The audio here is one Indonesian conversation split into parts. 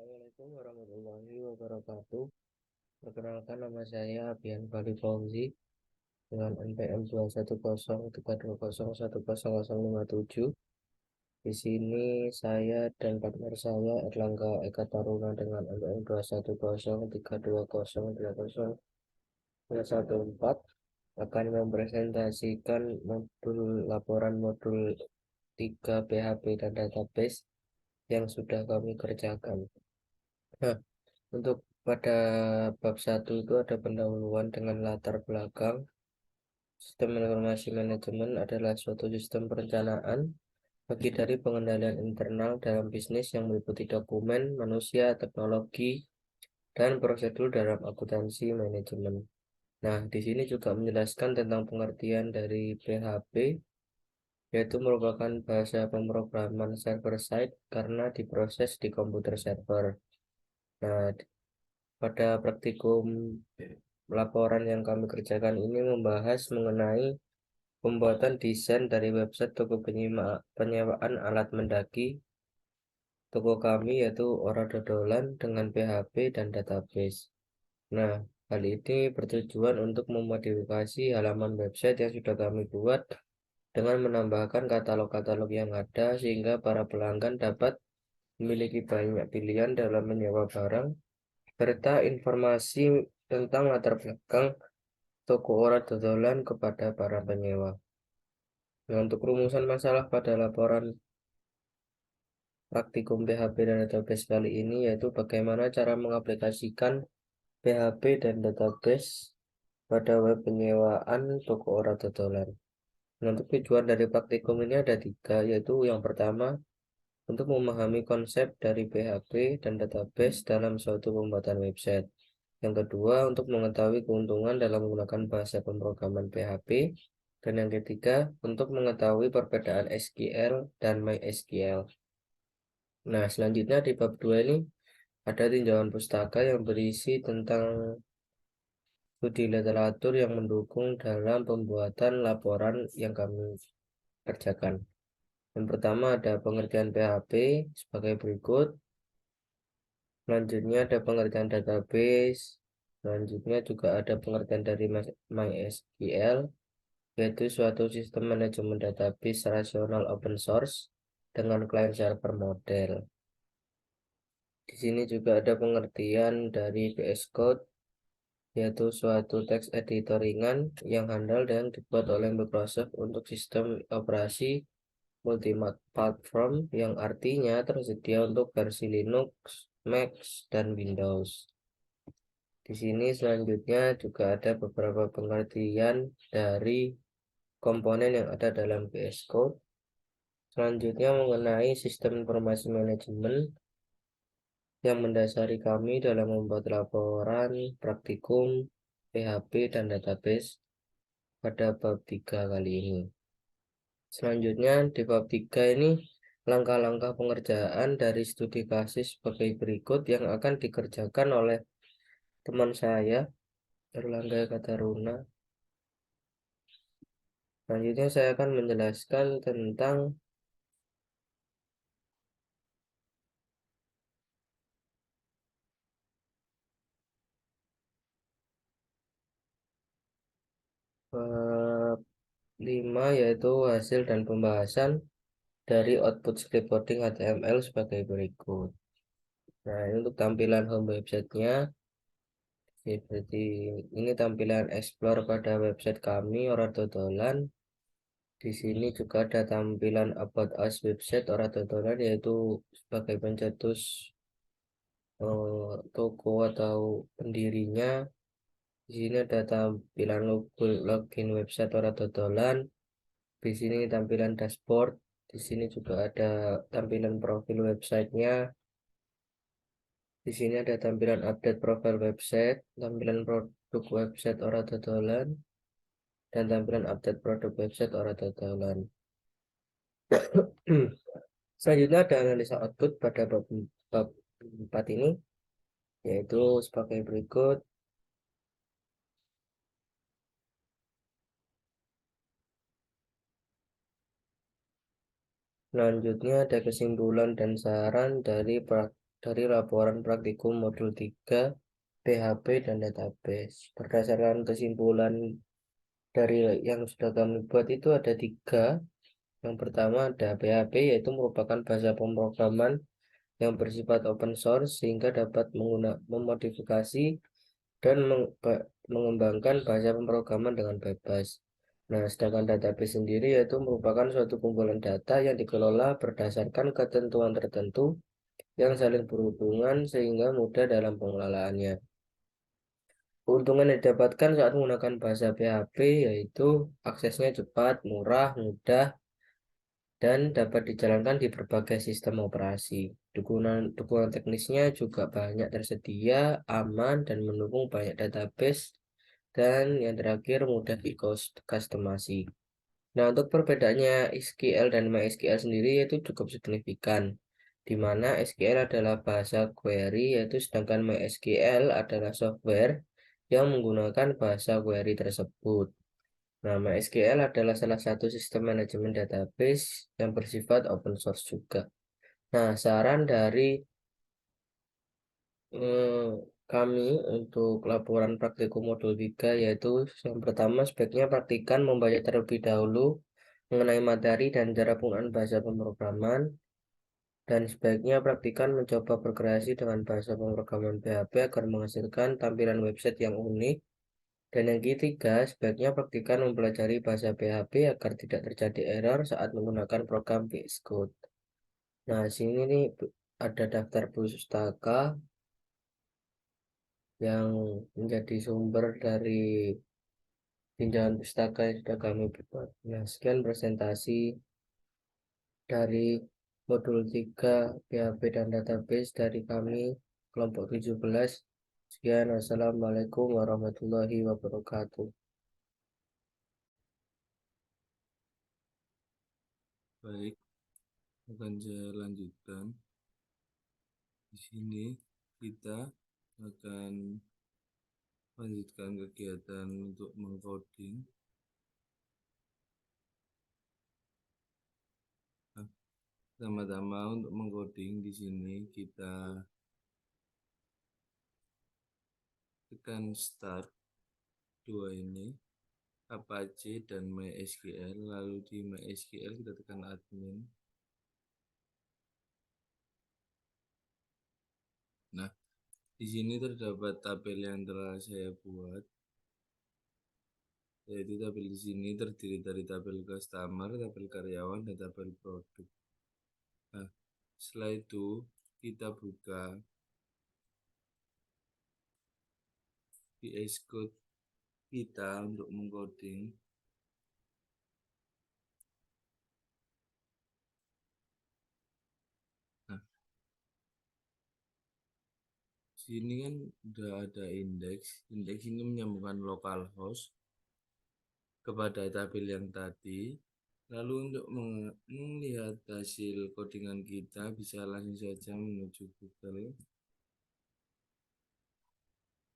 Assalamualaikum warahmatullahi wabarakatuh. Perkenalkan, nama saya Abian Bali Fauzi dengan NPM 2103201001057. Di sini saya dan partner saya Erlangga Eka Taruna dengan NPM 2103203201014 akan mempresentasikan modul laporan modul 3 PHP dan database yang sudah kami kerjakan. Nah, untuk pada bab 1 itu ada pendahuluan dengan latar belakang. Sistem informasi manajemen adalah suatu sistem perencanaan bagi dari pengendalian internal dalam bisnis yang meliputi dokumen, manusia, teknologi, dan prosedur dalam akuntansi manajemen. Nah, di sini juga menjelaskan tentang pengertian dari PHP, yaitu merupakan bahasa pemrograman server side karena diproses di komputer server. Nah, pada praktikum laporan yang kami kerjakan ini membahas mengenai pembuatan desain dari website toko penyewaan alat mendaki toko kami, yaitu Ora Dodolan dengan PHP dan database. Nah, hal ini bertujuan untuk memodifikasi halaman website yang sudah kami buat dengan menambahkan katalog-katalog yang ada sehingga para pelanggan dapat memiliki banyak pilihan dalam menyewa barang serta informasi tentang latar belakang toko Ora Dodolan kepada para penyewa. Nah, untuk rumusan masalah pada laporan praktikum PHP dan database kali ini yaitu bagaimana cara mengaplikasikan PHP dan database pada web penyewaan toko Ora Dodolan. Nah, untuk tujuan dari praktikum ini ada 3, yaitu yang pertama untuk memahami konsep dari PHP dan database dalam suatu pembuatan website. Yang kedua, untuk mengetahui keuntungan dalam menggunakan bahasa pemrograman PHP. Dan yang ketiga, untuk mengetahui perbedaan SQL dan MySQL. Nah, selanjutnya di bab 2 ini ada tinjauan pustaka yang berisi tentang studi literatur yang mendukung dalam pembuatan laporan yang kami kerjakan. Yang pertama ada pengertian PHP sebagai berikut. Selanjutnya ada pengertian database. Selanjutnya juga ada pengertian dari MySQL, yaitu suatu sistem manajemen database rasional open source dengan client server model. Di sini juga ada pengertian dari VS Code, yaitu suatu teks editor ringan yang handal dan dibuat oleh Microsoft untuk sistem operasi multi-platform yang artinya tersedia untuk versi Linux, Mac, dan Windows. Di sini selanjutnya juga ada beberapa pengertian dari komponen yang ada dalam VS Code. Selanjutnya mengenai sistem informasi manajemen yang mendasari kami dalam membuat laporan praktikum PHP dan database pada bab 3 kali ini. Selanjutnya di bab 3 ini langkah-langkah pengerjaan dari studi kasus sebagai berikut yang akan dikerjakan oleh teman saya Erlangga Kataruna. Selanjutnya saya akan menjelaskan tentang bab 5, yaitu hasil dan pembahasan dari output scriptcoding HTML sebagai berikut. Nah, ini untuk tampilan home websitenya. Seperti ini tampilan explore pada website kami Ora Dodolan. Di sini juga ada tampilan about us website Ora Dodolan, yaitu sebagai pencetus toko atau pendirinya. Di sini ada tampilan login website Ora Dodolan. Di sini tampilan dashboard. Di sini juga ada tampilan profil websitenya. Di sini ada tampilan update profile website, tampilan produk website Ora Dodolan, dan tampilan update produk website Ora Dodolan. Selanjutnya ada analisa output pada bab 4 ini, yaitu sebagai berikut. Selanjutnya ada kesimpulan dan saran dari dari laporan praktikum modul 3 PHP dan database. Berdasarkan kesimpulan dari yang sudah kami buat itu ada 3. Yang pertama ada PHP, yaitu merupakan bahasa pemrograman yang bersifat open source sehingga dapat memodifikasi dan mengembangkan bahasa pemrograman dengan bebas. Nah, sedangkan database sendiri yaitu merupakan suatu kumpulan data yang dikelola berdasarkan ketentuan tertentu yang saling berhubungan sehingga mudah dalam pengelolaannya. Keuntungan yang didapatkan saat menggunakan bahasa PHP yaitu aksesnya cepat, murah, mudah, dan dapat dijalankan di berbagai sistem operasi. Dukungan teknisnya juga banyak tersedia, aman, dan mendukung banyak database, dan yang terakhir mudah di-customasi. Nah, untuk perbedaannya SQL dan MySQL sendiri itu cukup signifikan, di mana SQL adalah bahasa query, yaitu sedangkan MySQL adalah software yang menggunakan bahasa query tersebut. Nah, MySQL adalah salah satu sistem manajemen database yang bersifat open source juga. Nah, saran dari eh, kami untuk laporan praktikum modul 3 yaitu yang pertama sebaiknya praktikan membaca terlebih dahulu mengenai materi dan cara penggunaan bahasa pemrograman, dan sebaiknya praktikan mencoba berkreasi dengan bahasa pemrograman PHP agar menghasilkan tampilan website yang unik. Dan yang ketiga, sebaiknya praktikan mempelajari bahasa PHP agar tidak terjadi error saat menggunakan program VS Code. Nah, sini nih ada daftar pustaka yang menjadi sumber dari pinjaman pustaka yang sudah kami buat. Nah, sekian presentasi dari modul 3 PHP dan database dari kami kelompok 17. Sekian, wassalamualaikum warahmatullahi wabarakatuh. Baik, akan saya lanjutkan. Di sini kita akan lanjutkan kegiatan untuk mengcoding. Nah, pertama-tama untuk mengcoding di sini kita tekan start dua ini Apache dan MySQL, lalu di MySQL kita tekan admin. Nah, di sini terdapat tabel yang telah saya buat, yaitu tabel di sini terdiri dari tabel customer, tabel karyawan, dan tabel produk. Nah, setelah itu kita buka VS Code kita untuk mengcoding. Nah, sini kan udah ada indeks. Indeks ini menyambungkan localhost kepada tabel yang tadi. Lalu untuk melihat hasil codingan kita bisa langsung saja menuju Google.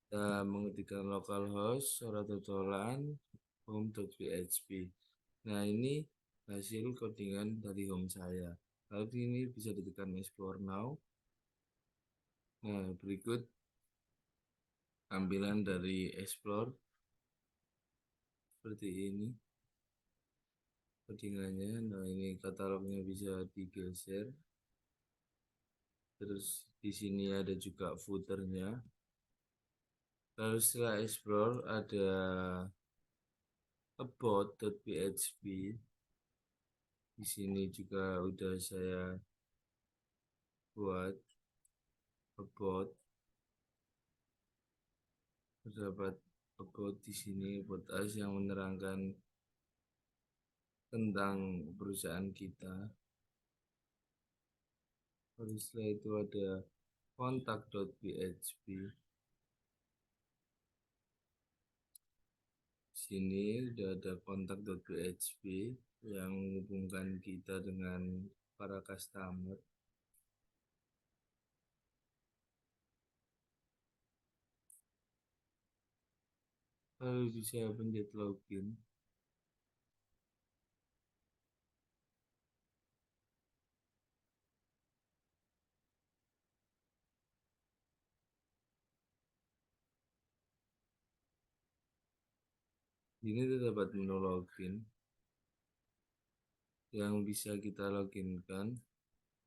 Kita mengetikkan localhost soratotolan home.php. Nah, ini hasil codingan dari home saya. Lalu ini bisa ditekan explore now. Nah, berikut tampilan dari explore seperti ini codingannya. Nah, ini katalognya bisa digeser. Terus di sini ada juga footernya. Lalu setelah explore ada about.php. Di sini juga udah saya buat about. Terdapat about di sini about us yang menerangkan tentang perusahaan kita. Lalu setelah itu ada kontak.php. Sini udah ada kontak.php yang menghubungkan kita dengan para customer. Lalu bisa pencet login. Ini terdapat menu login yang bisa kita loginkan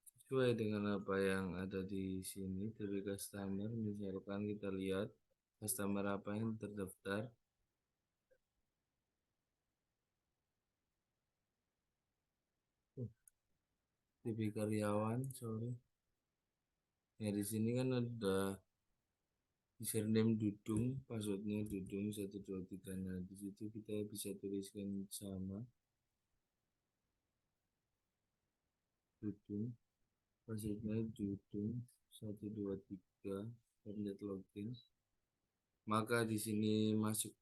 sesuai dengan apa yang ada di sini. Dari customer, misalkan kita lihat customer apa yang terdaftar. DP karyawan, sorry. Ya di sini kan ada username Dudung, passwordnya Dudung 123. Nah di situ kita bisa tuliskan sama Dudung, passwordnya Dudung 123, dan login. Maka di sini masuk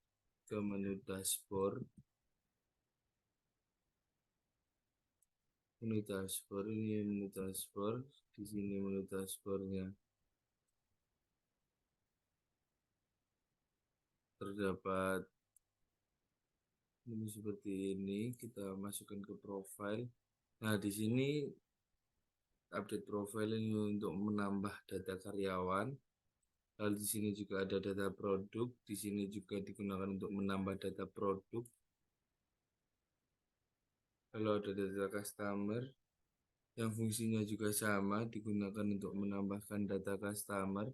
ke menu dashboard. Menu dashboard ini menu dashboard. Di sini menu dashboardnya terdapat menu seperti ini. Kita masukkan ke profile. Nah di sini update profile ini untuk menambah data karyawan. Lalu di sini juga ada data produk. Di sini juga digunakan untuk menambah data produk. Lalu ada data customer yang fungsinya juga sama, digunakan untuk menambahkan data customer.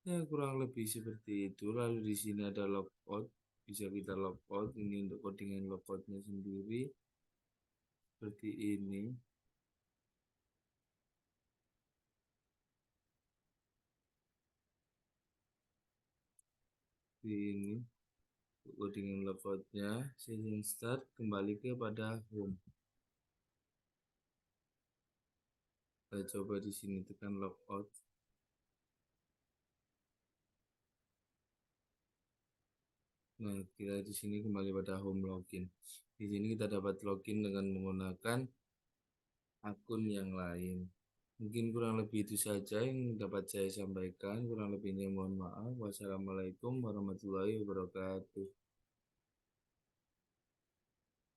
Ya kurang lebih seperti itu. Lalu di sini ada logout, bisa kita logout. Ini untuk codingan logoutnya sendiri seperti ini. Ini codingan logoutnya. Session start, kembali kepada home. Kita coba di sini tekan logout. Nah, kita di sini kembali pada home login. Di sini kita dapat login dengan menggunakan akun yang lain. Mungkin kurang lebih itu saja yang dapat saya sampaikan. Kurang lebihnya mohon maaf. Wassalamualaikum warahmatullahi wabarakatuh.